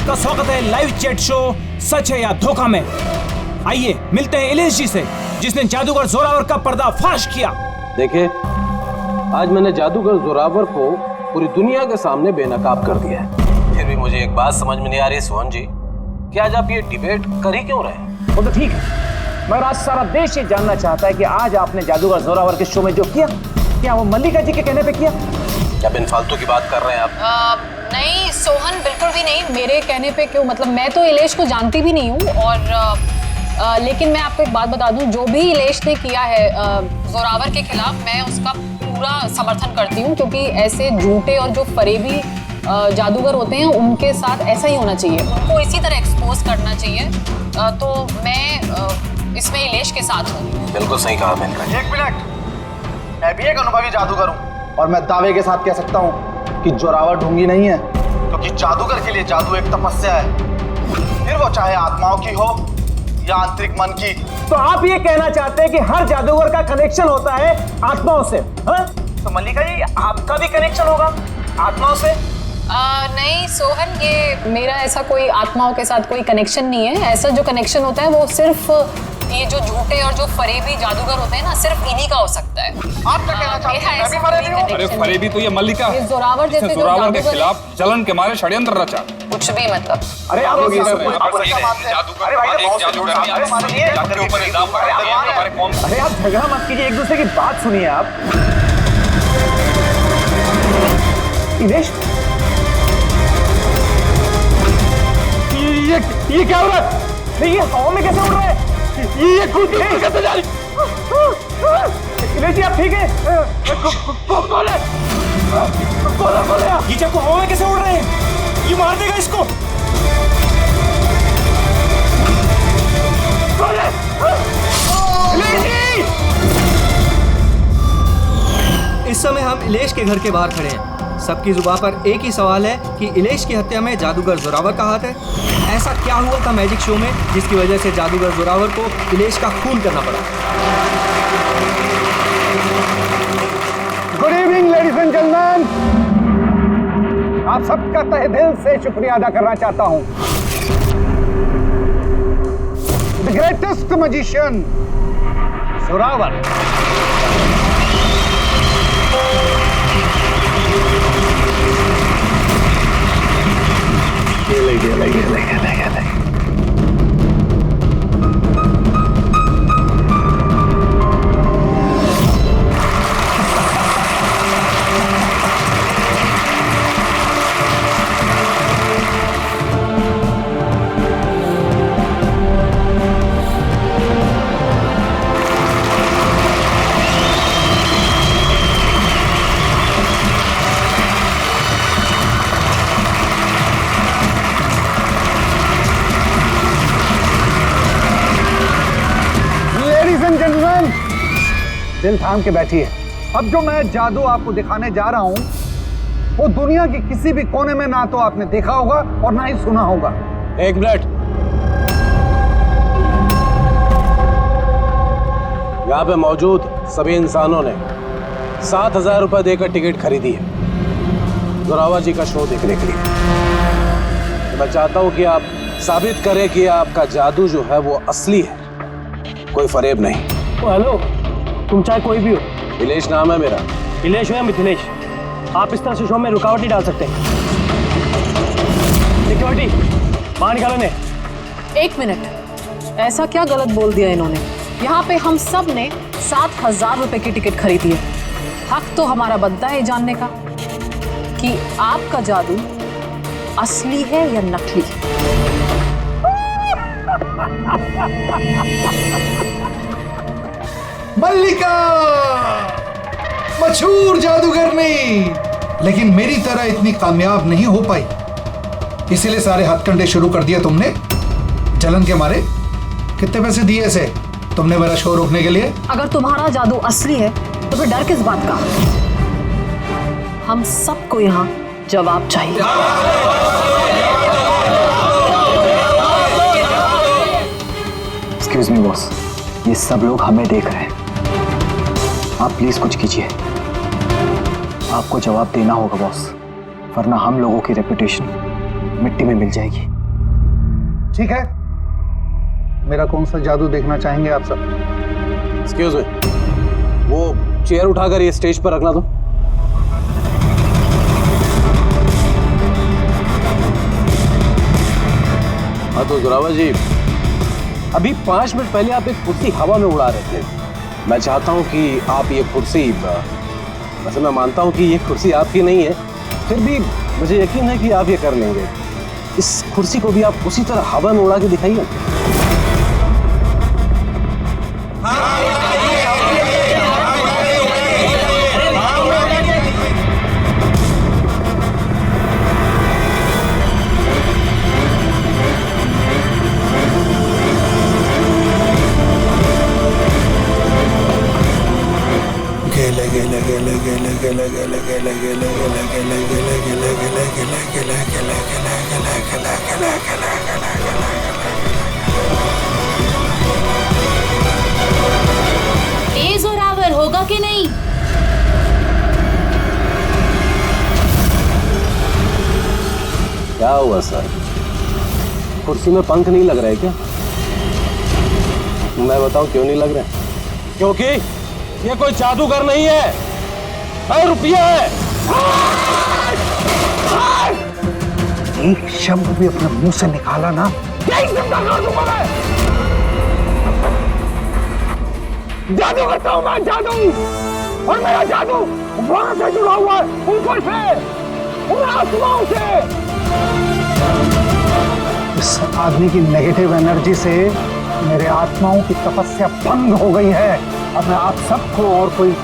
आपका स्वागत है लाइव चैट शो सच है या धोखा में। आइए मिलते हैं इलेश जी से, जिसने जादूगर जोरावर का पर्दाफाश किया। देखिए, आज मैंने जादूगर जोरावर को पूरी दुनिया के सामने बेनकाब कर दिया है। फिर भी मुझे एक बात समझ में नहीं आ रही सोहन जी, कि आज आप ये डिबेट कर ही क्यों रहे? वो तो ठीक है, मगर आज सारा देश ये जानना चाहता है कि आज आपने जादूगर जोरावर के शो में जो किया, क्या वो मल्लिका जी के कहने पे किया? क्या बिन फालतू की बात कर रहे हैं आप? नहीं सोहन, बिल्कुल भी नहीं। मेरे कहने पे क्यों, मतलब मैं तो इलेश को जानती भी नहीं हूँ। और लेकिन मैं आपको एक बात बता दूं, जो भी इलेश ने किया है जोरावर के खिलाफ, मैं उसका पूरा समर्थन करती हूँ, क्योंकि ऐसे झूठे और जो फरेबी जादूगर होते हैं उनके साथ ऐसा ही होना चाहिए, उनको इसी तरह एक्सपोज करना चाहिए। तो मैं इसमें इलेश के साथ हूँ। बिल्कुल सही कहा मैंने। एक मिनट, मैं भी एक अनुभवी जादूगर हूँ और मैं दावे के साथ कह सकता हूँ कि जोरावर ढोंगी नहीं है, क्योंकि जादूगर के लिए जादू एक तपस्या है, फिर वो चाहे आत्माओं की हो या आंतरिक मन की। तो आप ये कहना चाहते हैं कि हर जादूगर का कनेक्शन होता है आत्माओं से? हाँ? तो मल्लिका जी, आपका भी कनेक्शन होगा आत्माओं से? नहीं सोहन, ये मेरा ऐसा कोई आत्माओं के साथ कोई कनेक्शन नहीं है। ऐसा जो कनेक्शन होता है वो सिर्फ ये जो झूठे और जो फरेबी जादूगर होते हैं ना, सिर्फ इन्हीं का हो सकता है। आप क्या कहना चाहते हैं? मैं भी फरेबी हूँ? अरे फरेबी तो ये मल्लिका है, जोरावर जैसे जोरावर के खिलाफ जलन के मारे षड्यंत्र रचा। कुछ भी मतलब। अरे आप लोग अरे आप झगड़ा मत कीजिए, एक दूसरे की बात सुनिए। आप इलेश, ये क्या हो रहा है? ये हवा में कैसे उड़ रहा है? ये कूद कैसे जा रही? इलेश जी, आप ठीक है? कौन है? कौन है? ये चाकू हवा में कैसे उड़ रहे हैं? ये मार देगा इसको। इस समय हम इलेश के घर के बाहर खड़े हैं। सबकी जुबान पर एक ही सवाल है कि इलेश की हत्या में जादूगर जोरावर का हाथ है। ऐसा क्या हुआ था मैजिक शो में जिसकी वजह से जादूगर जोरावर को इलेश का खून करना पड़ा? Good evening ladies and gentleman, आप सबका तहे दिल से शुक्रिया अदा करना चाहता हूं। द ग्रेटेस्ट मैजिशियन जोरावर दिल थाम के बैठिए। अब जो मैं जादू आपको दिखाने जा रहा हूं वो दुनिया की किसी भी कोने में ना तो आपने देखा होगा और ना ही सुना होगा। एक मिनट, यहाँ पे मौजूद सभी इंसानों ने 7,000 रुपए देकर टिकट खरीदी है जोरावर जी का शो देखने के लिए। तो मैं चाहता हूँ कि आप साबित करें कि आपका जादू जो है वो असली है, कोई फरेब नहीं। हेलो, तुम चाहे कोई भी हो, इलेश नाम है मेरा। इलेश हो या मिथिलेश, आप इस तरह से शो में रुकावट नहीं डाल सकते। सिक्योरिटी बाहर निकालो ने। एक मिनट, ऐसा क्या गलत बोल दिया इन्होंने? यहाँ पे हम सब ने 7,000 रुपए की टिकट खरीदी है। हक तो हमारा बनता है जानने का कि आपका जादू असली है या नकली। मल्लिका मशहूर जादूगर नहीं, लेकिन मेरी तरह इतनी कामयाब नहीं हो पाई, इसीलिए सारे हथकंडे शुरू कर दिए तुमने जलन के मारे। कितने पैसे दिए इसे तुमने मेरा शो रोकने के लिए? अगर तुम्हारा जादू असली है तो फिर डर किस बात का? हम सबको यहाँ जवाब चाहिए। एक्सक्यूज मी बॉस, ये सब लोग हमें देख रहे हैं, आप प्लीज कुछ कीजिए। आपको जवाब देना होगा बॉस, वरना हम लोगों की रेपुटेशन मिट्टी में मिल जाएगी। ठीक है, मेरा कौन सा जादू देखना चाहेंगे आप सब? एक्सक्यूज मी, वो चेयर उठाकर ये स्टेज पर रखना तो। हाँ तो जोरावर जी, अभी 5 मिनट पहले आप एक कुर्सी हवा में उड़ा रहे थे। मैं चाहता हूं कि आप ये कुर्सी, वैसे मैं मानता हूं कि ये कुर्सी आपकी नहीं है, फिर भी मुझे यकीन है कि आप ये कर लेंगे। इस कुर्सी को भी आप उसी तरह हवा में उड़ा के दिखाइए। ए जोरावर होगा कि नहीं? क्या हुआ सर? कुर्सी में पंख नहीं लग रहे क्या? मैं बताऊं क्यों नहीं लग रहे? क्योंकि ये कोई जादूगर नहीं है, रुपया है। एक शब्द भी अपने मुंह से निकाला ना, जादू करता हूं मैं, जादू। और मेरा जादू वहां से जुड़ा हुआ है, ऊपर से, आसमां से। इस आदमी की नेगेटिव एनर्जी से मेरे आत्माओं की तपस्या भंग हो गई है। अब मैं आप सबको और कोई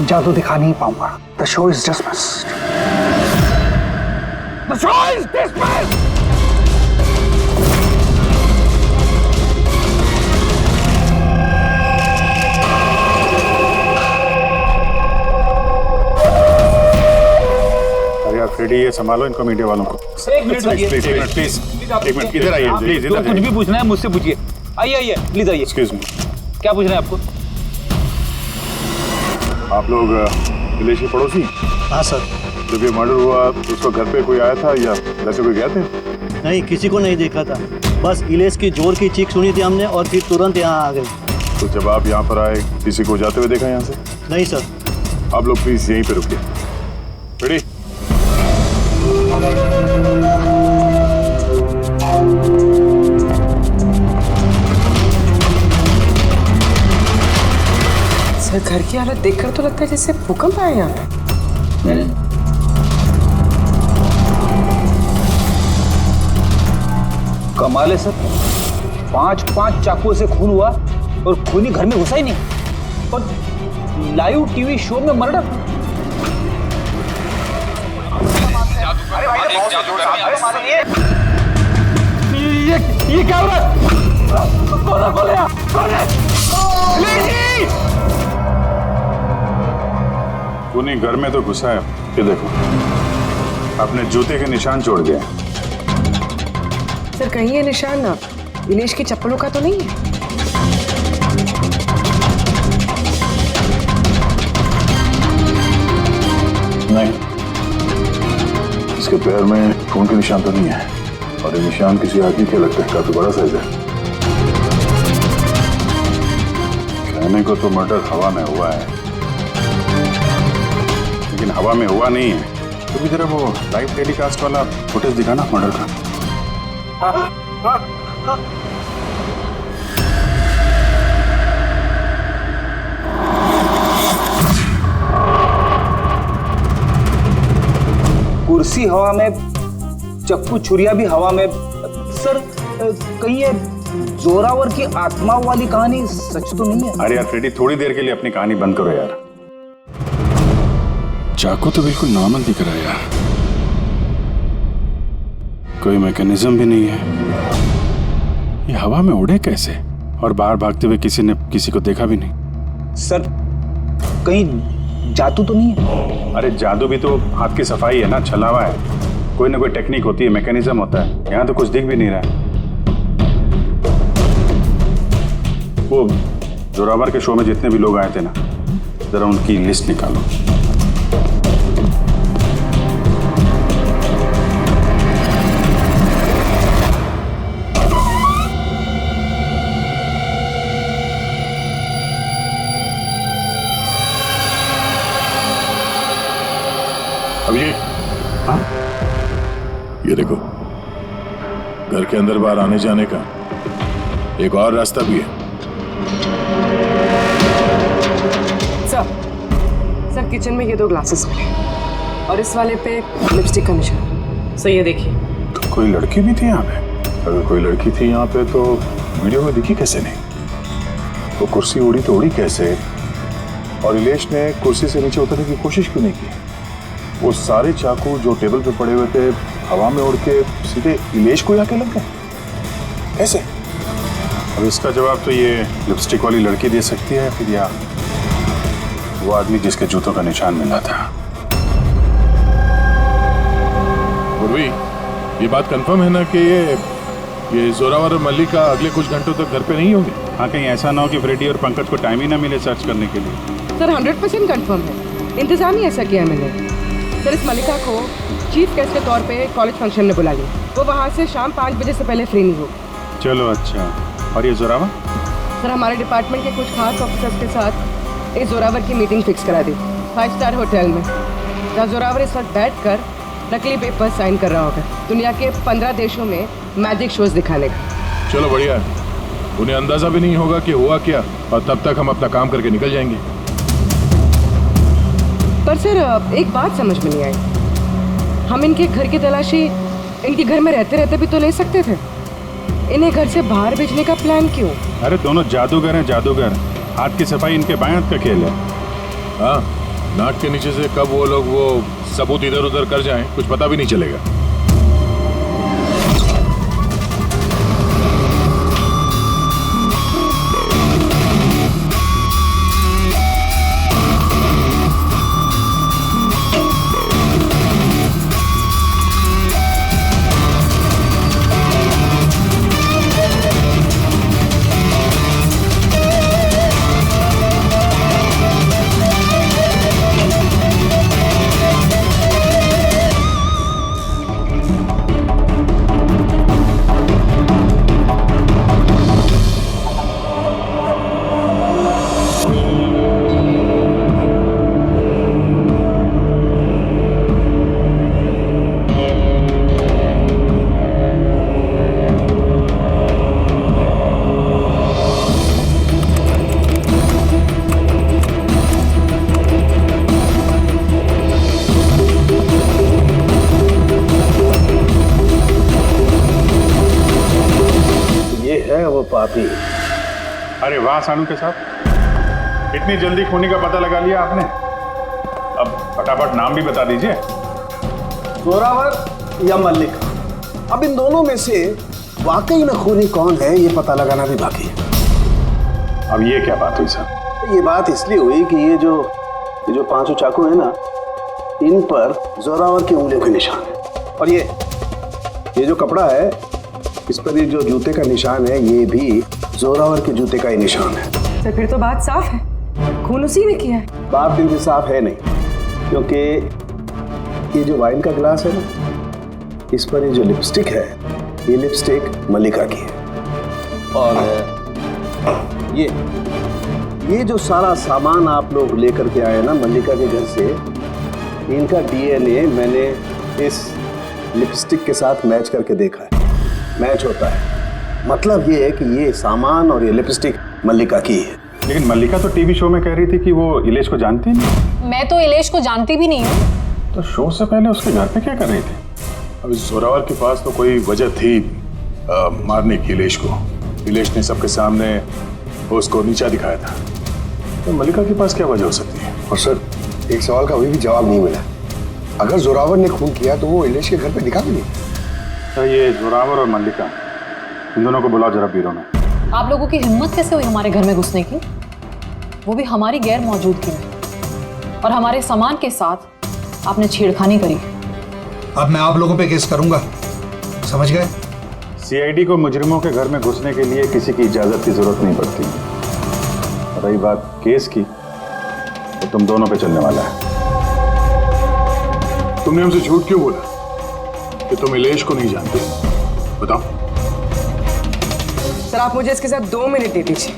जादू दिखा नहीं पाऊंगा। The show is dismissed. The show is dismissed. यार फ्रेडी, ये संभालो इनको, मीडिया वालों को। एक मिनट प्लीज एक मिनट इधर आइए, प्लीज जो इधर कुछ भी पूछना है मुझसे पूछिए। आइए प्लीज आइए। एक्सक्यूज मी, क्या पूछना है आपको? आप लोग इलेश के पड़ोसी? हाँ सर। जब ये मर्डर हुआ उसको घर पे कोई आया था या वैसे कोई गए थे? नहीं, किसी को नहीं देखा था, बस इलेश की जोर की चीख सुनी थी हमने और फिर तुरंत यहाँ आ गए। तो जब आप यहाँ पर आए किसी को जाते हुए देखा यहाँ से? नहीं सर। आप लोग प्लीज यहीं पे रुकिए। रेडी? सर, घर की हालत देखकर तो लगता है जैसे भूकंप आया यहाँ पे। कमाल है सर, 5 चाकुओं से खून हुआ और खूनी घर में घुसा ही नहीं, और लाइव टीवी शो में मर्डर। ये क्या हो रहा है? खूनी घर में तो घुसा है, ये देखो अपने जूते के निशान छोड़ गए। सर, कहीं ये निशान ना इलेश की चप्पलों का तो नहीं है? नहीं, इसके पैर में खून के निशान तो नहीं है, और ये निशान किसी आदमी के लगता है, काफी बड़ा साइज है। कहने को तो मर्डर हवा में हुआ है, लेकिन हवा में हुआ नहीं है। तो भी जरा वो लाइव टेलीकास्ट वाला फुटेज दिखाना मर्डर का। कुर्सी हवा में, चक्कू छुरिया भी हवा में। सर, कहीं ये जोरावर की आत्माओं वाली कहानी सच तो नहीं है? अरे यार फ्रेडी, थोड़ी देर के लिए अपनी कहानी बंद करो यार। चाकू तो बिल्कुल नॉर्मल दिख रहा है यार, कोई मैकेनिज्म भी नहीं है। ये हवा में उड़े कैसे, और बाहर भागते हुए किसी ने किसी को देखा भी नहीं। सर, कहीं जादू तो नहीं है? अरे जादू भी तो हाथ की सफाई है ना, छलावा है, कोई ना कोई टेक्निक होती है, मैकेनिज्म होता है। यहाँ तो कुछ दिख भी नहीं रहा है। वो जोरावर के शो में जितने भी लोग आए थे ना, जरा उनकी लिस्ट निकालो। घर के अंदर बाहर आने जाने का एक और रास्ता भी है। सर किचन में ये 2 ग्लासेस मिले और इस वाले पे लिपस्टिक का निशान। सर ये देखिए। तो कोई लड़की भी थी यहाँ पे? अगर कोई लड़की थी यहाँ पे तो वीडियो में दिखी कैसे नहीं? वो कुर्सी उड़ी तो उड़ी कैसे? और इलेश ने कुर्सी से नीचे उतरने की कोशिश क्यों नहीं की? वो सारे चाकू जो टेबल पे पड़े हुए थे हवा में उड़ के सीधे इलेश को आके लग गए कैसे? अब इसका जवाब तो ये लिपस्टिक वाली लड़की दे सकती है, फिर या वो आदमी जिसके जूतों का निशान मिला था। उर्वी, ये बात कंफर्म है ना कि ये जोरावर और मल्लिका अगले कुछ घंटों तक घर पे नहीं होंगे? हाँ, कहीं ऐसा ना हो कि फ्रेडी और पंकज को टाइम ही ना मिले सर्च करने के लिए। सर 100% कंफर्म है, इंतजाम ही ऐसा किया मैंने। सर इस मल्लिका को चीफ गेस्ट के तौर पे कॉलेज फंक्शन में बुला लिया। वो वहाँ से शाम 5 बजे से पहले फ्री नहीं होगी। चलो अच्छा। और ये जोरावर? सर हमारे डिपार्टमेंट के कुछ खास ऑफिसर्स के साथ इस जोरावर की मीटिंग फिक्स करा दी 5 स्टार होटल में, जहाँ जोरावर इस वक्त बैठ कर नकली पेपर साइन कर रहा होगा दुनिया के 15 देशों में मैजिक शोज दिखाने का। चलो बढ़िया है, उन्हें अंदाजा भी नहीं होगा कि हुआ क्या, और तब तक हम अपना काम करके निकल जाएंगे। पर सर एक बात समझ में नहीं आई, हम इनके घर की तलाशी इनके घर में रहते रहते भी तो ले सकते थे, इन्हें घर से बाहर भेजने का प्लान क्यों? अरे दोनों जादूगर हैं, जादूगर। हाथ की सफाई इनके बाएं हाथ का खेल है। हाँ, नाक के नीचे से कब वो लोग वो सबूत इधर उधर कर जाएं, कुछ पता भी नहीं चलेगा। पापी। अरे वाह सानू के साथ, इतनी जल्दी खूनी का पता लगा लिया आपने। अब फटाफट नाम भी बता दीजिए। जोरावर या मल्लिका, अब इन दोनों में से वाकई में खूनी कौन है ये पता लगाना भी बाकी है। अब ये क्या बात हुई सर? ये बात इसलिए हुई कि ये जो 5 चाकू है ना, इन पर जोरावर की उंगलियों के निशान है, और ये जो कपड़ा है इस पर ये जो जूते का निशान है ये भी जोरावर के जूते का ही निशान है। तो फिर तो बात साफ है, खून उसी ने किया है। बात दिल से साफ है नहीं, क्योंकि ये जो वाइन का गिलास है ना, इस पर ये जो लिपस्टिक है ये लिपस्टिक मल्लिका की है, और ये जो सारा सामान आप लोग लेकर के आए ना मल्लिका के घर से, इनका डीएनए मैंने इस लिपस्टिक के साथ मैच करके देखा है, मैच होता है। मतलब ये है कि ये सामान और ये लिपस्टिक मल्लिका की है। लेकिन मल्लिका तो टीवी शो में कह रही थी कि वो इलेश को जानती नहीं। मैं तो इलेश को जानती भी नहीं हूँ। तो शो से पहले उसके घर पे क्या कर रही थी? अब जोरावर के पास तो कोई वजह थी मारने की इलेश को। इलेश ने सबके सामने उसको नीचा दिखाया था, तो मल्लिका के पास क्या वजह हो सकती है? और सर एक सवाल का अभी भी जवाब नहीं मिला, अगर जोरावर ने खून किया तो वो इलेश के घर पे दिखा भी नहीं। तो ये जोरावर और मल्लिका, इन दोनों को बुलाओ जरा ब्यूरो में। आप लोगों की हिम्मत कैसे हुई हमारे घर में घुसने की, वो भी हमारी गैर मौजूदगी में, और हमारे सामान के साथ आपने छेड़खानी करी। अब मैं आप लोगों पे केस करूंगा, समझ गए? सीआईडी को मुजरिमों के घर में घुसने के लिए किसी की इजाजत की जरूरत नहीं पड़ती। रही बात केस की, तो तुम दोनों पे चलने वाला है। तुमने हमसे झूठ क्यों बोला कि तुम इलेश को नहीं जानते? बताओ। सर आप मुझे इसके साथ 2 मिनट दे दीजिए,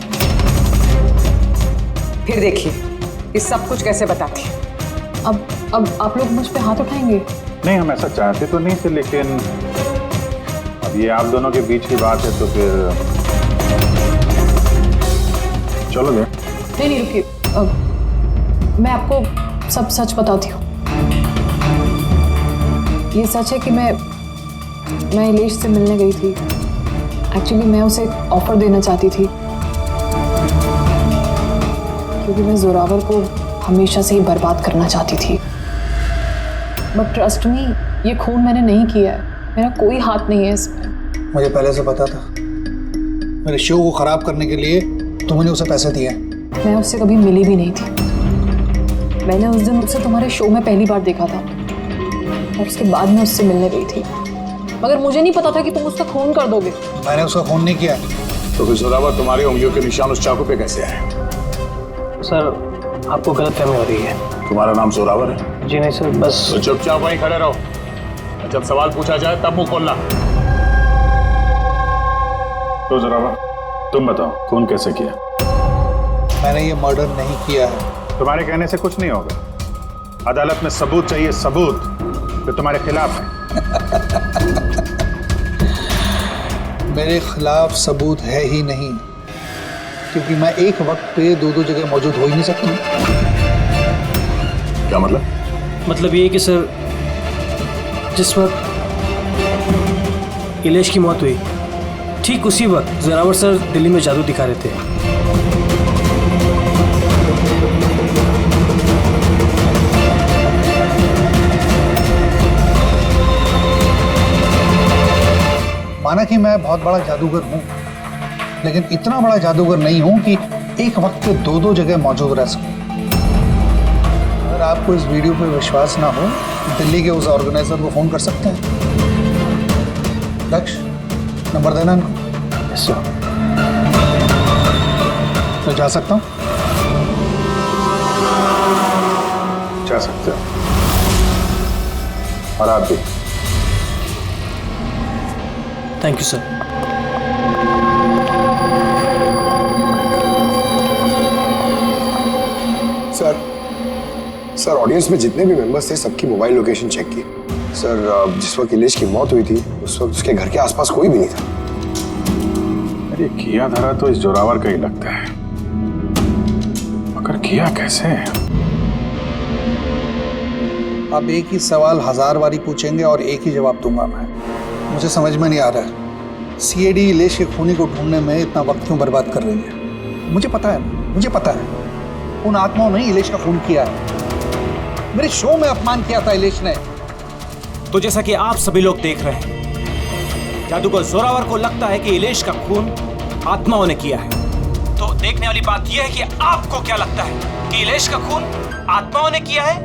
फिर देखिए ये सब कुछ कैसे बताती है। अब आप लोग मुझ पे हाथ उठाएंगे? नहीं, हम ऐसा चाहते तो नहीं थे, लेकिन ये आप दोनों के बीच की बात है तो फिर चलो गए। नहीं रुकिए, मैं आपको सब सच बताती हूँ। ये सच है कि मैं इलेश से मिलने गई थी। एक्चुअली मैं उसे एक ऑफर देना चाहती थी, क्योंकि मैं जोरावर को हमेशा से ही बर्बाद करना चाहती थी। बट ट्रस्ट मी, ये खून मैंने नहीं किया है, मेरा कोई हाथ नहीं है इसमें। मुझे पहले से पता था। मेरे शो को खराब करने के लिए तुमने उसे पैसे दिए। मैं उससे कभी मिली भी नहीं थी। मैंने उस दिन उसे तुम्हारे शो में पहली बार देखा था और उसके बाद मैं उससे मिलने गई थी, मगर मुझे नहीं पता था कि तुम उसका खून कर दोगे। मैंने उसका खून नहीं किया। तो फिर जोरावर तुम्हारी उंगलियों के निशान उस चाकू पे कैसे आए? सर आपको गलतफहमी हो रही है। तुम्हारा नाम जोरावर है? जी नहीं सर, बस। तो चुपचाप वहीं खड़े रहो, जब सवाल पूछा जाए तब मुंह खोलना। तो जोरावर तुम बताओ, खून कैसे किया? मैंने ये मर्डर नहीं किया है। तुम्हारे कहने से कुछ नहीं होगा। अदालत में सबूत चाहिए, सबूत जो तुम्हारे खिलाफ है। मेरे खिलाफ सबूत है ही नहीं, क्योंकि मैं एक वक्त पे दो जगह मौजूद हो ही नहीं सकता। क्या मतलब? मतलब ये कि सर, जिस वक्त इलेश की मौत हुई ठीक उसी वक्त जोरावर सर दिल्ली में जादू दिखा रहे थे। माना कि मैं बहुत बड़ा जादूगर हूं, लेकिन इतना बड़ा जादूगर नहीं हूं कि एक वक्त पे दो जगह मौजूद रह सकूं। अगर आपको इस वीडियो पे विश्वास ना हो, दिल्ली के उस ऑर्गेनाइजर को फोन कर सकते हैं। लक्ष्य, नंबर देना इनको। Yes sir. मैं जा सकता हूं? जा सकते हो। और आप भी। Thank you sir. Sir audience में जितने भी मेंबर्स थे सबकी मोबाइल लोकेशन चेक की। सर जिस वक्त इलेश की मौत हुई थी उस वक्त उसके घर के आसपास कोई भी नहीं था। अरे किया धरा तो इस जोरावर का ही लगता है, मगर किया कैसे? आप एक ही सवाल 1000 बारी पूछेंगे और एक ही जवाब दूंगा मैं। मुझे समझ में नहीं आ रहा है सीआईडी इलेश के खूनी को ढूंढने में इतना वक्त क्यों बर्बाद कर रही है। मुझे पता है, मुझे पता है उन आत्माओं ने इलेश का खून किया है। मेरे शो में अपमान किया था इलेश ने। तो जैसा कि आप सभी लोग देख रहे हैं, जादूगर जोरावर को लगता है कि इलेश का खून आत्माओं ने किया है। तो देखने वाली बात यह है कि आपको क्या लगता है कि इलेश का खून आत्माओं ने किया है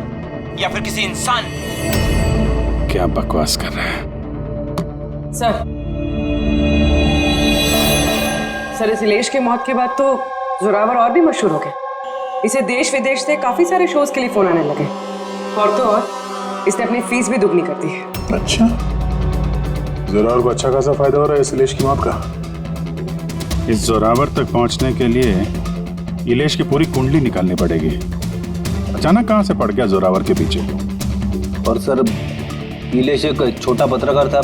या फिर किसी इंसान ने? क्या बकवास कर रहा है? सर इस इलेश की मौत के बाद तो जोरावर और भी मशहूर हो गए। इसे देश विदेश से काफी सारे शोज के लिए फोन आने लगे, और तो और इसने अपनी फीस भी दुगनी कर दी है। अच्छा, जोरावर को अच्छा खासा फायदा हो रहा है इस इलेश की मौत का। इस जोरावर तक पहुंचने के लिए इलेश की पूरी कुंडली निकालनी पड़ेगी। अचानक कहां से पड़ गया जोरावर के पीछे? और सर इलेश एक छोटा पत्रकार था,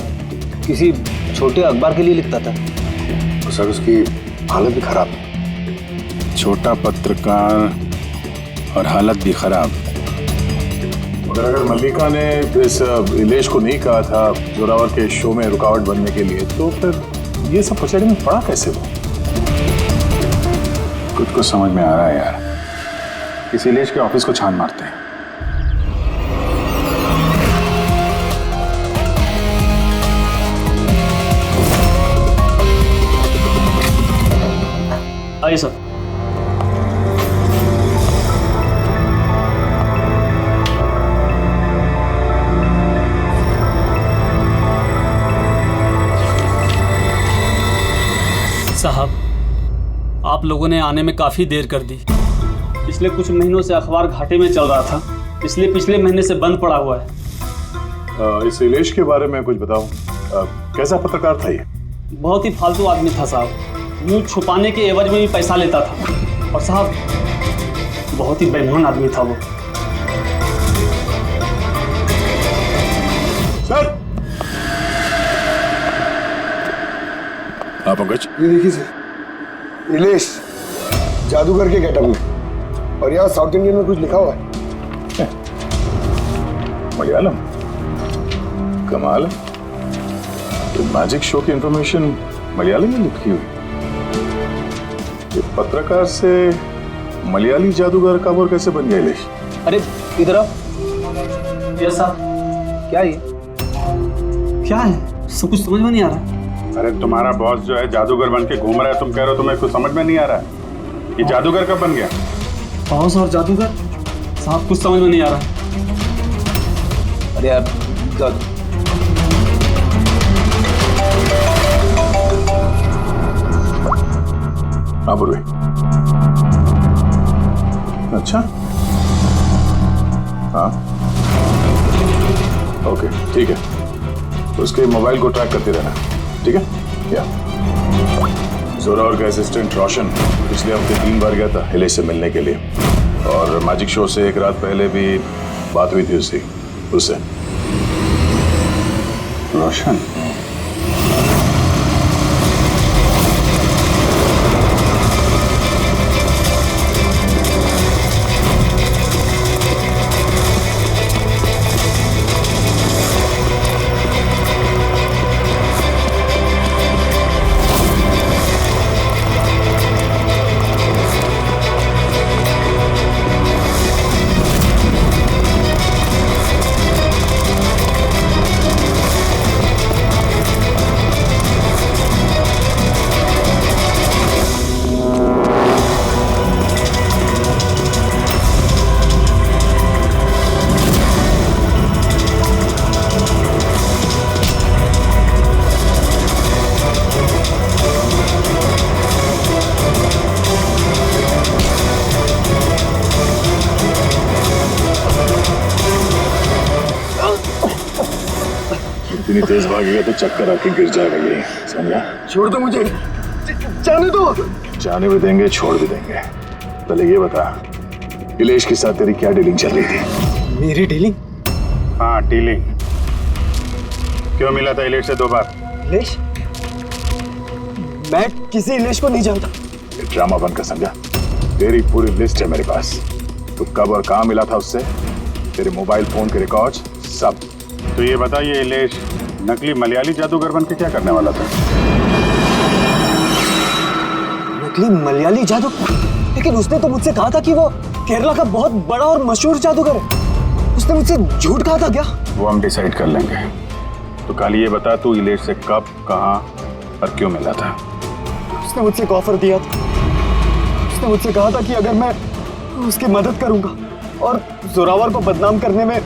किसी छोटे अखबार के लिए लिखता था। तो सर उसकी हालत भी खराब है। छोटा पत्रकार और हालत भी खराब। मगर अगर मल्लिका ने इस इलेश को नहीं कहा था जोरावर के शो में रुकावट बनने के लिए, तो फिर ये सब पचड़े में पड़ा कैसे वो? कुछ कुछ समझ में आ रहा है यार। इस इलेश के ऑफिस को छान मारते हैं। आइए सर। साहब, आप लोगों ने आने में काफ़ी देर कर दी। पिछले कुछ महीनों से अखबार घाटे में चल रहा था, इसलिए पिछले महीने से बंद पड़ा हुआ है। इस इलेश के बारे में कुछ बताओ, कैसा पत्रकार था ये? बहुत ही फालतू आदमी था साहब, न्यूज छुपाने के एवज में भी पैसा लेता था। और साहब बहुत ही बेईमान आदमी था वो। सर, हाँ पंकज, ये देखिए सर, इलेश जादूगर के गेटअप में, और यहाँ साउथ इंडियन में कुछ लिखा हुआ है। मलयालम, कमाल है। तो मैजिक शो की इंफॉर्मेशन मलयालम में लिखी हुई। ये पत्रकार से मलयाली जादूगर का बोर कैसे बन गया इलेश? अरे इधर आओ। यस साहब। क्या ये? क्या है? सब कुछ समझ में नहीं आ रहा। अरे तुम्हारा बॉस जो है जादूगर बन के घूम रहा है, तुम कह रहे हो तुम्हें कुछ समझ में नहीं आ रहा है। ये जादूगर कब बन गया? बॉस और जादूगर साहब कुछ समझ में नहीं आ रहा। अरे यार हाँ बुरे। अच्छा हाँ ओके ठीक है, तो उसके मोबाइल को ट्रैक करते रहना, ठीक है? या जोरावर का असिस्टेंट रोशन पिछले हफ्ते 3 बार गया था इलेश से मिलने के लिए, और मैजिक शो से एक रात पहले भी बात हुई थी उससे। रोशन? इतनी तेज भागेगा तो चक्कर आके गिर जाएगा, ये समझा? छोड़ दो मुझे, जाने दो। जाने भी देंगे, छोड़ भी देंगे। पहले ये बता, इलेश के साथ तेरी क्या डीलिंग चल रही थी? मेरी डीलिंग? हाँ डीलिंग। क्यों मिला था इलेश से 2 बार? इलेश? मैं किसी इलेश को नहीं जानता। ये ड्रामा बंद कर, समझा? तेरी पूरी लिस्ट है मेरे पास। तो कब और कहाँ मिला था उससे, तेरे मोबाइल फोन के रिकॉर्ड्स सब। तो ये बता, ये इलेश नकली मलयाली जादूगर बन के क्या करने वाला था? नकली मलयाली जादूगर? लेकिन उसने तो मुझसे कहा था कि वो केरला का बहुत बड़ा और मशहूर जादूगर है। उसने मुझसे झूठ कहा था क्या? वो हम डिसाइड कर लेंगे। तो कल ये बता, तू इलेश से कब, कहाँ और क्यों मिला था? उसने मुझसे एक ऑफर दिया था। उसने मुझसे कहा था कि अगर मैं उसकी मदद करूंगा और जोरावर को बदनाम करने में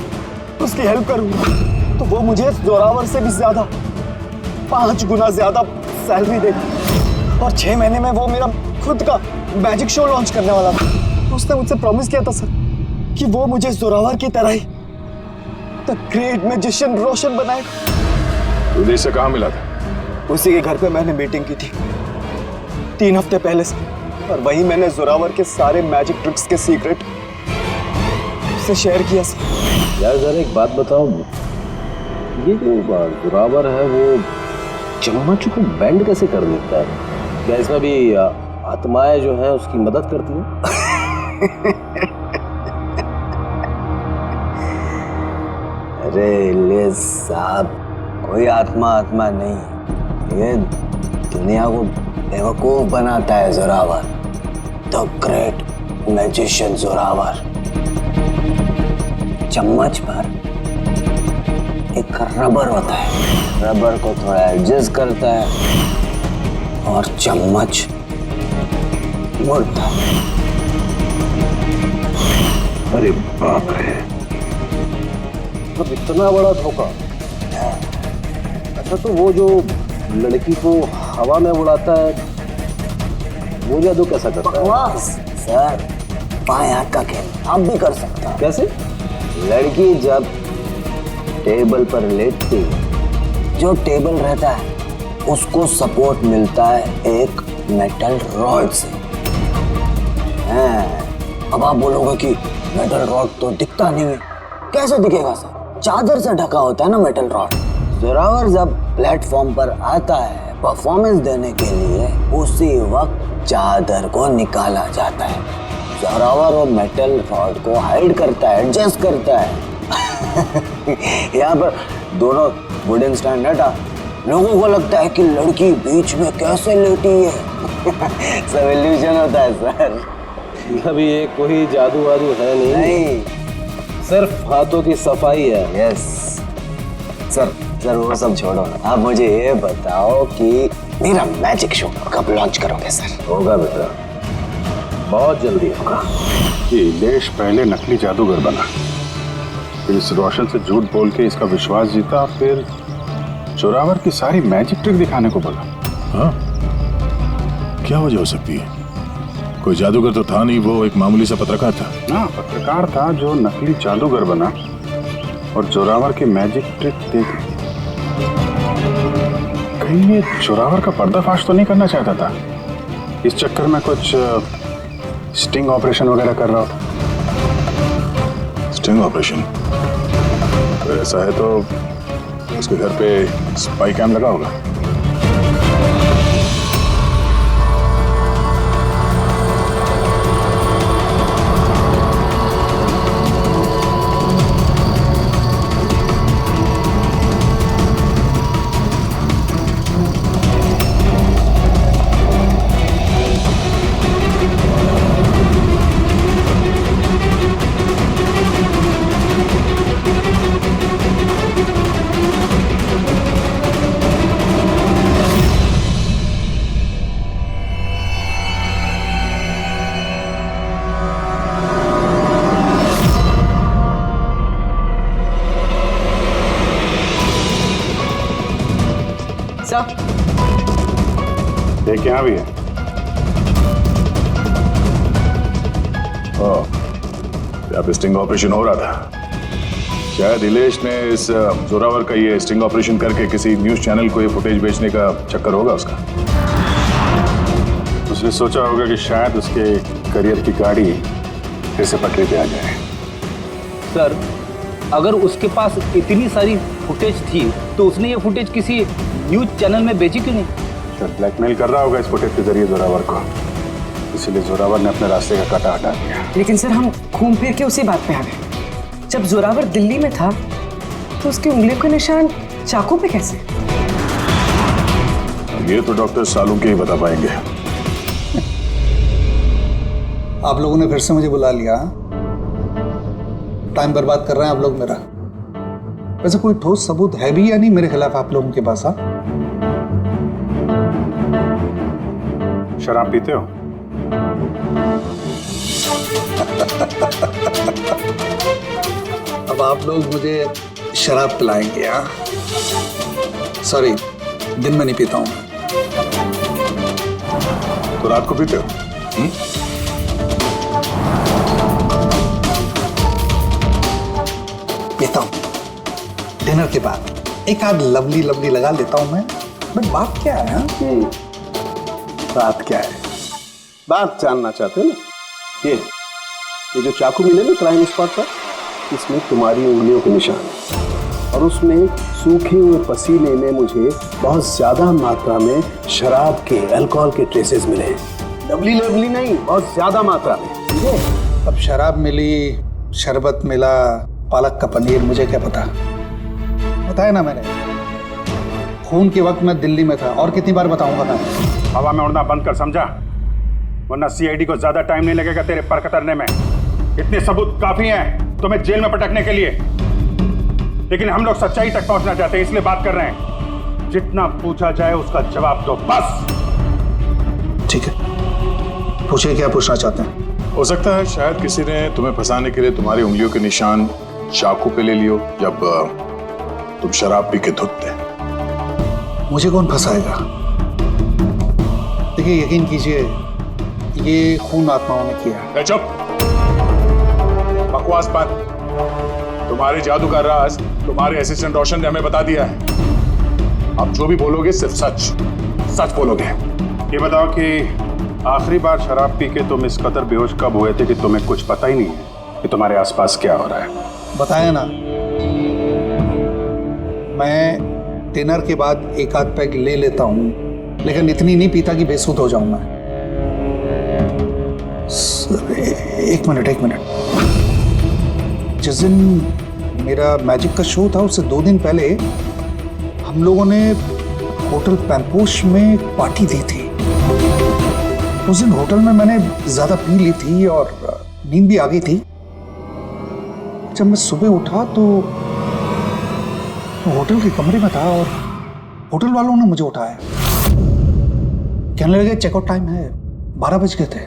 उसकी हेल्प करूंगा, तो वो मुझे जोरावर से भी ज्यादा 5 गुना ज्यादा सैलरी देगा, और 6 महीने में वो मेरा खुद का मैजिक शो लॉन्च करने वाला था। उसने मुझसे प्रॉमिस किया था सर कि वो मुझे जोरावर की तरह ही द ग्रेट मैजिशियन रोशन बनाएगा। इलेश से कहाँ मिला था? उसी के घर पे मैंने मीटिंग की थी 3 हफ्ते पहले से, और वहीं मैंने जोरावर के सारे मैजिक ट्रिक्स के सीक्रेट उससे शेयर किया सर। यार जरा एक बात बताओ, ये जो जोरावर है वो चम्मच को बैंड कैसे कर देता है? क्या इसमें भी आत्माएं जो हैं उसकी मदद करती हैं? अरे इलेश साहब, कोई आत्मा नहीं, ये दुनिया को बेवकूफ बनाता है Zorawar, the great magician Zorawar. चम्मच पर एक रबर होता है, रबर को थोड़ा एडजस्ट करता है और चम्मच मुड़ता है। अरे बाप रे, तो इतना बड़ा धोखा। अच्छा, तो वो जो लड़की को हवा में उड़ाता है वो जादू कैसा करता है? सर, बाएं हाथ का खेल आप भी कर सकते हैं। कैसे? लड़की जब टेबल पर लेटती, जो टेबल रहता है उसको सपोर्ट मिलता है एक मेटल रॉड से। अब आप बोलोगे कि मेटल रॉड तो दिखता नहीं है। कैसे दिखेगा सर? चादर से ढका होता है ना मेटल रॉड। जोरावर जब प्लेटफॉर्म पर आता है परफॉर्मेंस देने के लिए, उसी वक्त चादर को निकाला जाता है। जोरावर और मेटल रॉड को हाइड करता है, एडजस्ट करता है। यहाँ पर दोनों वुडन स्टैंड हटा, लोगों को लगता है कि लड़की बीच में कैसे लेटी है। सब इल्यूजन होता है सर। अभी ये कोई जादू वादू है नहीं, सिर्फ हाथों की सफाई है। यस सर, वो सब छोड़ो ना, आप मुझे ये बताओ कि मेरा मैजिक शो कब लॉन्च करोगे सर? होगा बेटा, बहुत जल्दी होगा। ये इलेश पहले नकली जादूगर बना, फिर इस रोशन से झूठ बोल के इसका विश्वास जीता, फिर जोरावर की सारी मैजिक ट्रिक दिखाने को बोला। हाँ, क्या वजह हो सकती है? कोई जादूगर तो था नहीं, वो एक मामूली सा पत्रकार था। ना, पत्रकार था जो नकली जादूगर बना और जोरावर की मैजिक ट्रिक देख ली। कहीं ये जोरावर का पर्दाफाश तो नहीं करना चाहता था? इस चक्कर में कुछ स्टिंग ऑपरेशन वगैरह कर रहा था। Sting operation? तो ऐसा है तो उसके घर पे स्पाई कैम लगा होगा। देख यहाँ भी है। यहाँ पे स्टिंग ऑपरेशन हो रहा था। शायद इलेश ने इस जोरावर का ये स्टिंग ऑपरेशन करके किसी न्यूज चैनल को ये फुटेज बेचने का चक्कर होगा उसका। उसने सोचा होगा कि शायद उसके करियर की गाड़ी फिर से पटरी पे आ जाए। सर, अगर उसके पास इतनी सारी फुटेज थी तो उसने ये फुटेज किसी न्यूज चैनल में बेची क्यों नहीं? शायद ब्लैकमेल कर रहा होगा इस फुटेज के जरिए जोरावर को, इसीलिए जोरावर ने अपने रास्ते का कांटा हटा दिया। लेकिन सर, हम घूम फिर के उसी बात पे आ गए। जब जोरावर दिल्ली में था तो उसकी उंगलियों के निशान चाकू पे कैसे? ये तो डॉक्टर सालू के ही बता पाएंगे। आप लोगों ने फिर से मुझे बुला लिया। टाइम बर्बाद कर रहे हैं आप लोग मेरा। वैसे कोई ठोस सबूत है भी या नहीं मेरे खिलाफ आप लोगों के पास? शराब पीते हो? अब आप लोग मुझे शराब पिलाएंगे? हाँ, सॉरी, दिन में नहीं पीता हूं। तो रात को पीते हो? पीता हूं डिनर के बाद। एक आध लवली लगा लेता हूं मैं। बट बात क्या है? बात क्या है? बात जानना चाहते हो ना? ये जो चाकू मिले ना क्राइम स्पॉट पर, इसमें तुम्हारी उंगलियों के निशान है और उसमें सूखे हुए पसीने में मुझे बहुत ज्यादा मात्रा में शराब के, अल्कोहल के ट्रेसेस मिले हैं। लवली नहीं, बहुत ज्यादा मात्रा में। ठीक है? अब शराब मिली, शरबत मिला, पालक का पनीर, मुझे क्या पता? बताया ना मैंने, खून के वक्त मैं दिल्ली में था। और कितनी बार बताऊंगा मैं? हवा में उड़ना बंद कर, समझा? वरना सीआईडी को ज्यादा टाइम नहीं लगेगा तेरे पर कतरने में। इतने सबूत काफी हैं तुम्हें जेल में पटकने के लिए, लेकिन हम लोग सच्चाई तक पहुंचना चाहते हैं, इसलिए बात कर रहे हैं। जितना पूछा जाए उसका जवाब दो, बस। ठीक है, पूछिए क्या पूछना चाहते हैं। हो सकता है शायद किसी ने तुम्हें फंसाने के लिए तुम्हारी उंगलियों के निशान चाकू पे ले लियो जब तुम शराब पी के धुत थे। मुझे कौन फंसाएगा? देखिए, यकीन कीजिए, ये खून आत्माओं ने किया। चुप, बकवास बंद। तुम्हारे जादू का राज तुम्हारे असिस्टेंट रोशन ने हमें बता दिया है। आप जो भी बोलोगे सिर्फ सच बोलोगे। ये बताओ कि आखिरी बार शराब पी के तुम इस कदर बेहोश कब हुए थे कि तुम्हें कुछ पता ही नहीं है कि तुम्हारे आसपास क्या हो रहा है? बताया ना, मैं डिनर के बाद एक आध पैग ले लेता हूँ, लेकिन इतनी नहीं पीता कि बेसुध हो जाऊं मैं। सर, एक मिनट। जिस दिन मेरा मैजिक का शो था उससे 2 दिन पहले हम लोगों ने होटल पैम्पोश में एक पार्टी दी थी। उस दिन होटल में मैंने ज्यादा पी ली थी और नींद भी आ गई थी। जब मैं सुबह उठा तो होटल के कमरे में था और होटल वालों ने मुझे उठाया। कहने लगे चेकआउट टाइम है, 12 बज गए थे।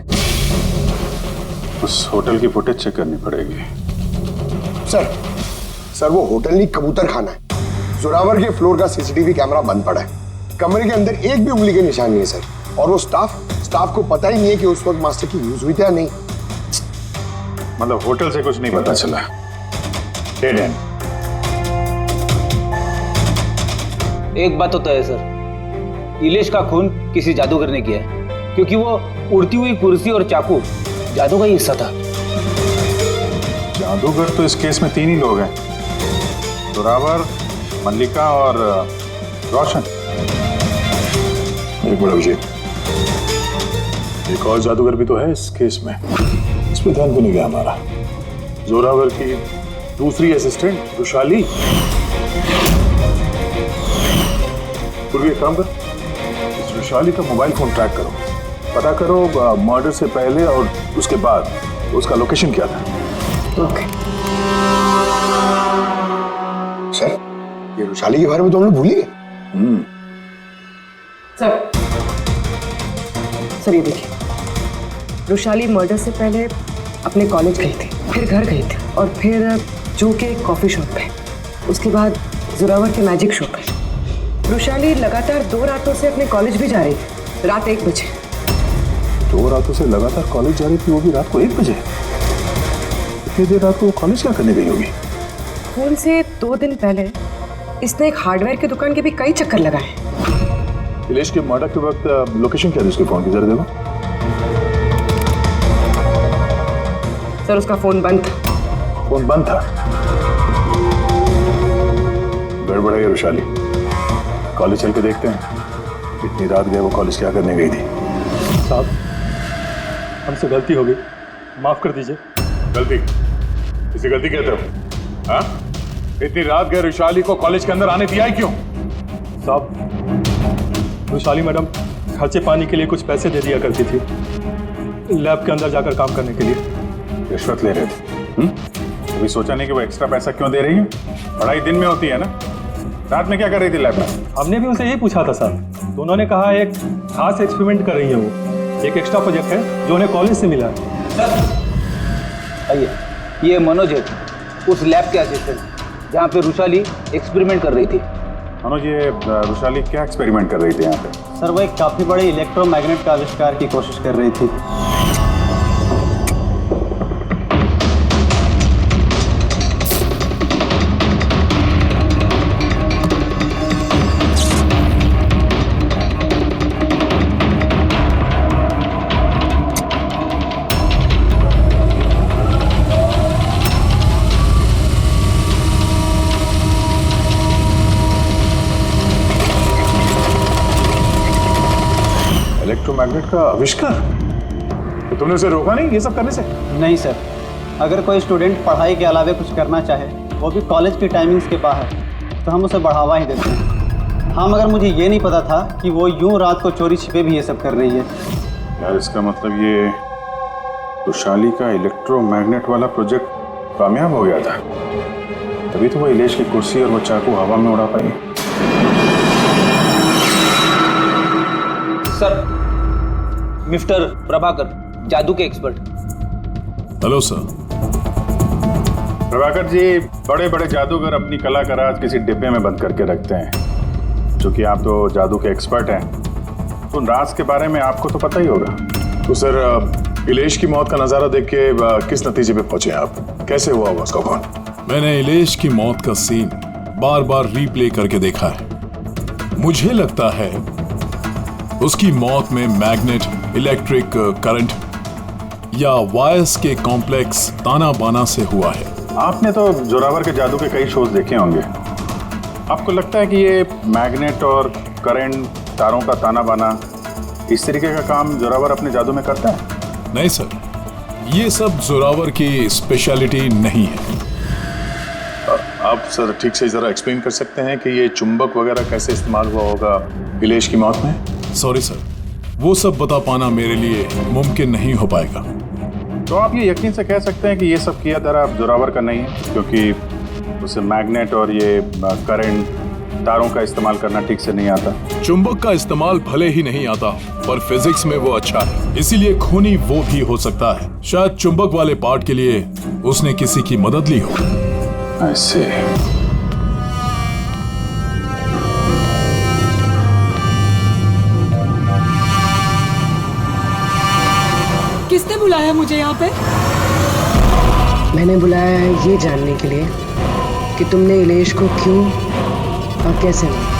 उस होटल की फुटेज चेक करनी पड़ेगी। सर वो होटल नहीं, कबूतर खाना है। जोरावर के फ्लोर का सीसीटीवी कैमरा बंद पड़ा है। कमरे के अंदर एक भी उंगली के निशान नहीं है सर। और वो स्टाफ को पता ही नहीं है कि उस वक्त मास्टर की यूज हुई थी या नहीं। मतलब होटल से कुछ नहीं पता चला। Dead and. एक बात तो तय है सर, इलेश का खून किसी जादूगर ने किया है, क्योंकि वो उड़ती हुई कुर्सी और चाकू जादू का ही हिस्सा था। जादूगर तो इस केस में 3 ही लोग हैं, जोरावर, मल्लिका और रोशन। एक बड़ा विजय, एक और जादूगर भी तो है इस केस में, इस पर ध्यान क्यों नहीं गया हमारा? जोरावर की दूसरी असिस्टेंट रुशाली। पूर्वी एक काम कर, इस रुशाली का मोबाइल फोन ट्रैक करो, पता करो मर्डर से पहले और उसके बाद उसका लोकेशन क्या था। ओके सर, ये रुशाली के बारे में तो हम लोग भूल ही गए। सर ये देखिए, रुशाली मर्डर से पहले अपने कॉलेज गई थी, फिर घर गई थी और फिर जो के कॉफी शॉप पे, उसके बाद जोरावर के मैजिक शो पे। रुशाली लगातार 2 रातों से अपने कॉलेज भी जा रही थी, रात 1 बजे। 2 रातों से लगातार कॉलेज जा रही थी, वो भी रात को 1 बजे? इतनी देर रात को वो कॉलेज क्या करने गई होगी? फोन से 2 दिन पहले इसने एक हार्डवेयर की दुकान के भी कई चक्कर लगाए। इलेश के मर्डर के वक्त लोकेशन क्या थी उसके फोन की, जरा देखो। सर उसका फोन बंद था। फोन बंद था? गड़बड़ है रुशाली, कॉलेज चल के देखते हैं। इतनी रात गए वो कॉलेज क्या करने गई थी? साहब हमसे गलती हो गई, माफ कर दीजिए। गलती? इसे गलती कहते हो? हाँ? इतनी रात गए रुशाली को कॉलेज के अंदर आने दिया ही क्यों? साहब रुशाली मैडम खर्चे पानी के लिए कुछ पैसे दे दिया करती थी, लैब के अंदर जाकर काम करने के लिए। रिश्वत ले रहे थे? कभी सोचा नहीं कि वो एक्स्ट्रा पैसा क्यों दे रही है? पढ़ाई दिन में होती है ना, रात में क्या कर रही थी लैब में? हमने भी उनसे यही पूछा था सर, तो उन्होंने कहा एक खास एक्सपेरिमेंट कर रही है वो, एक एक्स्ट्रा प्रोजेक्ट है जो उन्हें कॉलेज से मिला है। आइए, ये मनोज है, उस लैब के असिस्टेंट जहाँ पे रुशाली एक्सपेरिमेंट कर रही थी। मनोज, ये रुशाली क्या एक्सपेरिमेंट कर रही थी यहाँ पे? सर वो एक काफी बड़े इलेक्ट्रोमैग्नेट का आविष्कार की कोशिश कर रही थी। इलेक्ट्रोमैग्नेट का आविष्कार? तो तुमने उसे रोका नहीं ये सब करने से? नहीं सर, अगर कोई स्टूडेंट पढ़ाई के अलावा कुछ करना चाहे, वो भी कॉलेज की टाइमिंग्स के बाहर, तो हम उसे बढ़ावा ही देते हैं। हाँ, मगर मुझे ये नहीं पता था कि वो यूं रात को चोरी छिपे भी ये सब कर रही है। यार इसका मतलब ये रुशाली का इलेक्ट्रोमैग्नेट वाला प्रोजेक्ट कामयाब हो गया था, तभी तो वो इलेश की कुर्सी और वो चाकू हवा में उड़ा पाई। सर, मिस्टर प्रभाकर, जादू के expert. Hello sir. Prabhakar ji, बड़े बड़े जादूगर अपनी कला का राज किसी डिब्बे में बंद करके रखते हैं। चूंकि आप तो जादू के एक्सपर्ट हैं, तो उन राज के बारे में आपको तो पता ही होगा। तो सर, इलेश की मौत का नजारा देख के किस नतीजे पे पहुंचे आप? कैसे हुआ उसका खून? मैंने इलेश की मौत का सीन बार बार रीप्ले करके देखा है। मुझे लगता है उसकी मौत में मैग्नेट, इलेक्ट्रिक करंट या वायर्स के कॉम्प्लेक्स ताना बाना से हुआ है। आपने तो जोरावर के जादू के कई शोज देखे होंगे, आपको लगता है कि ये मैग्नेट और करंट, तारों का ताना बाना, इस तरीके का काम जोरावर अपने जादू में करता है? नहीं सर, ये सब जोरावर की स्पेशलिटी नहीं है। आप सर ठीक से जरा एक्सप्लेन कर सकते हैं कि ये चुंबक वगैरह कैसे इस्तेमाल हुआ होगा इलेश की मौत में? सॉरी सर, वो सब बता पाना मेरे लिए मुमकिन नहीं हो पाएगा। तो आप ये यकीन से कह सकते हैं कि ये सब किया धरा जोरावर का नहीं है, क्योंकि उसे मैग्नेट और ये करंट, तारों का इस्तेमाल करना ठीक से नहीं आता। चुंबक का इस्तेमाल भले ही नहीं आता, पर फिजिक्स में वो अच्छा है, इसीलिए खूनी वो भी हो सकता है। शायद चुंबक वाले पार्ट के लिए उसने किसी की मदद ली हो। ऐसे किसने बुलाया मुझे यहाँ पे? मैंने बुलाया है ये जानने के लिए कि तुमने इलेश को क्यों और कैसे मारा।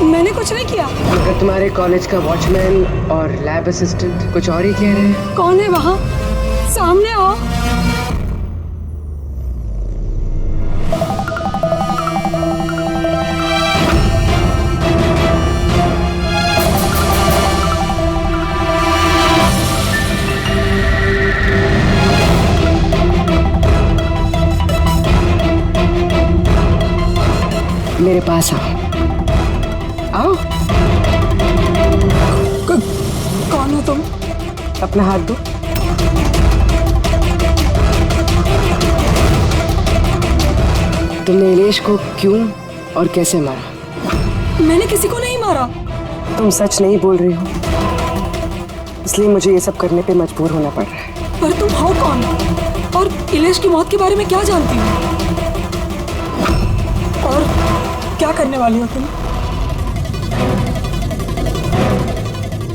मैंने कुछ नहीं किया। मगर तुम्हारे कॉलेज का वॉचमैन और लैब असिस्टेंट कुछ और ही कह रहे हैं। कौन है वहाँ? सामने आओ। मेरे पास आओ। आओ। कौन हो तुम? अपना हाथ दो। तुमने इलेश को क्यों और कैसे मारा? मैंने किसी को नहीं मारा। तुम सच नहीं बोल रही हो, इसलिए मुझे ये सब करने पे मजबूर होना पड़ रहा है। पर तुम हो कौन और इलेश की मौत के बारे में क्या जानती हो? और क्या करने वाली हो तुम?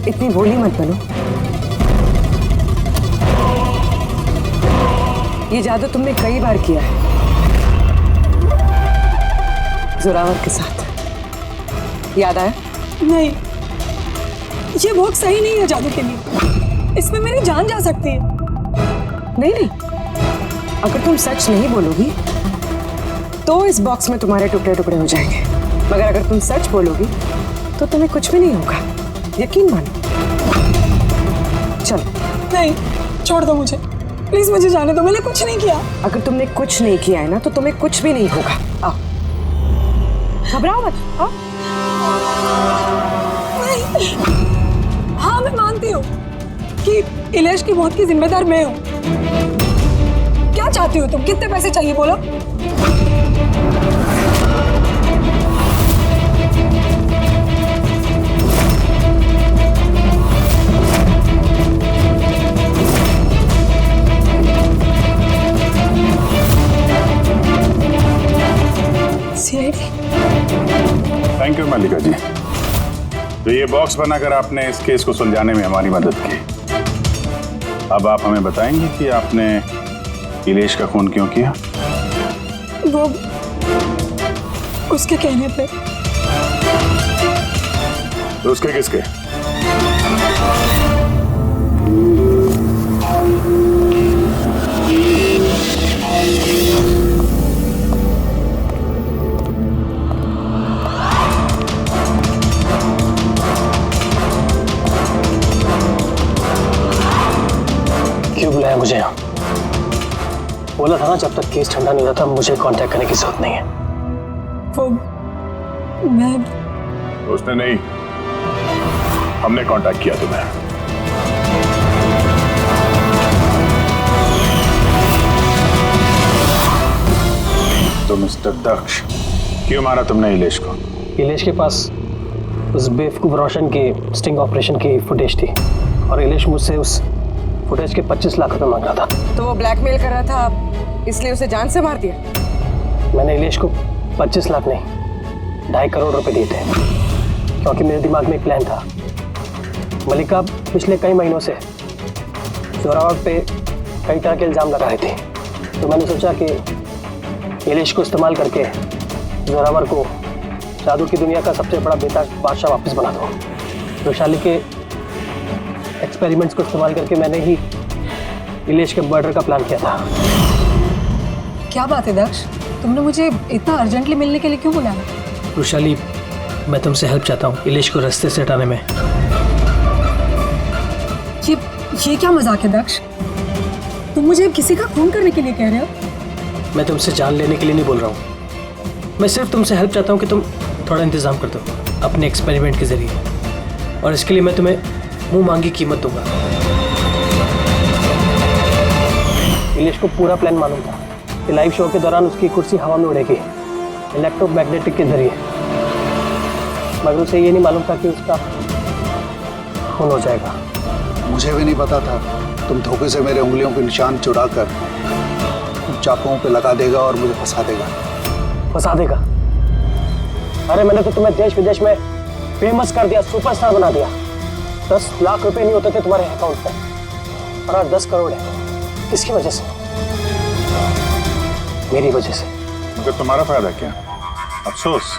इतनी भोली मत बनो। ये जादू तुमने कई बार किया है जोरावर के साथ, याद आया? नहीं, ये बहुत सही नहीं है जादू के लिए। इसमें मेरी जान जा सकती है। नहीं नहीं, अगर तुम सच नहीं बोलोगी तो इस बॉक्स में तुम्हारे टुकड़े टुकड़े हो जाएंगे, मगर अगर तुम सच बोलोगी तो तुम्हें कुछ भी नहीं होगा, यकीन मानो। चलो। नहीं, छोड़ दो मुझे, प्लीज मुझे जाने दो, मैंने कुछ नहीं किया। अगर तुमने कुछ नहीं किया है ना तो तुम्हें कुछ भी नहीं होगा। आओ, घबराओ मत। आओ। नहीं। हाँ, मैं मानती हूँ कि इलेश की मौत की जिम्मेदार मैं हूँ। क्या चाहती हो तुम? कितने पैसे चाहिए बोलो? थैंक यू मल्लिका जी, तो ये बॉक्स बनाकर आपने इस केस को सुलझाने में हमारी मदद की। अब आप हमें बताएंगे कि आपने इलेश का खून क्यों किया? वो उसके कहने पे। तो उसके किसके? क्यों बुलाया मुझे यहाँ? बोला था ना जब तक केस ठंडा नहीं होता मुझे कांटेक्ट करने की जरूरत नहीं है। वो मैं उसने नहीं, हमने कांटेक्ट किया तुम्हें। तो मिस्टर दक्ष, क्यों मारा तुमने इलेश को? इलेश के पास उस बेवकूफ रोशन की स्टिंग ऑपरेशन की फुटेज थी और इलेश मुझसे उस फुटेज के 25 लाख रुपए मांग रहा था। तो वो ब्लैकमेल कर रहा था, इसलिए उसे जान से मार दिया? मैंने इलेश को 25 लाख नहीं 2.5 करोड़ रुपए दिए थे, क्योंकि मेरे दिमाग में एक प्लान था। मल्लिका पिछले कई महीनों से जोरावर पे कई तरह के इल्ज़ाम लगा रही थी, तो मैंने सोचा कि इलेश को इस्तेमाल करके जोरावर को जादू की दुनिया का सबसे बड़ा बेताज बादशाह वापस बना दो। वैशाली के एक्सपेरिमेंट्स को इस्तेमाल करके मैंने ही इलेश के मर्डर का प्लान किया था। क्या बात है दक्ष, तुमने मुझे इतना अर्जेंटली मिलने के लिए क्यों बुलाया? वैशाली, मैं तुमसे हेल्प चाहता हूँ इलेश को रास्ते से हटाने में। ये क्या मजाक है दक्ष? तुम मुझे अब किसी का खून करने के लिए कह रहे हो? मैं तुमसे जान लेने के लिए नहीं बोल रहा हूँ। मैं सिर्फ तुमसे हेल्प चाहता हूँ कि तुम थोड़ा इंतजाम कर दो अपने एक्सपेरिमेंट के जरिए, और इसके लिए मैं तुम्हें मुंह मांगी कीमत दूंगा। इलेश को पूरा प्लान मालूम था कि लाइव शो के दौरान उसकी कुर्सी हवा में उड़ेगी इलेक्ट्रोमैग्नेटिक के जरिए, मगर उसे ये नहीं मालूम था कि उसका खून हो जाएगा। मुझे भी नहीं पता था तुम धोखे से मेरे उंगलियों के निशान चुरा कर चाकुओं पे लगा देगा और मुझे फंसा देगा। फंसा देगा? अरे मैंने तो तुम्हें देश विदेश में फेमस कर दिया, सुपरस्टार बना दिया। 10 लाख रुपए नहीं होते थे तुम्हारे अकाउंट पे, और आज 10 करोड़ है। किसकी वजह से? मेरी वजह से। मगर तुम्हारा फायदा क्या? अफसोस,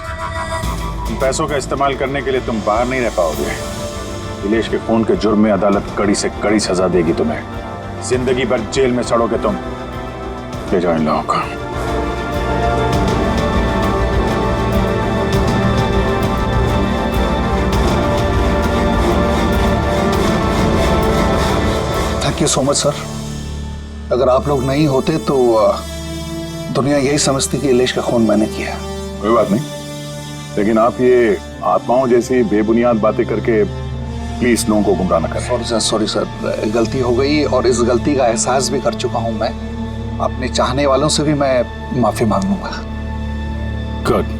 पैसों का इस्तेमाल करने के लिए तुम बाहर नहीं रह पाओगे। इलेश के खून के जुर्म में अदालत कड़ी से कड़ी सजा देगी तुम्हें। जिंदगी भर जेल में सड़ोगे तुम। ले जाओ इन लोगों को। Thank you so much sir. अगर आप लोग नहीं होते तो दुनिया यही समझती कि इलेश का खून मैंने किया। कोई बात नहीं, लेकिन आप ये आत्माओं जैसी बेबुनियाद बातें करके प्लीज लोगों को गुमराह न करें। सॉरी सर, गलती हो गई और इस गलती का एहसास भी कर चुका हूं मैं। अपने चाहने वालों से भी मैं माफी मांग लूंगा। गुड।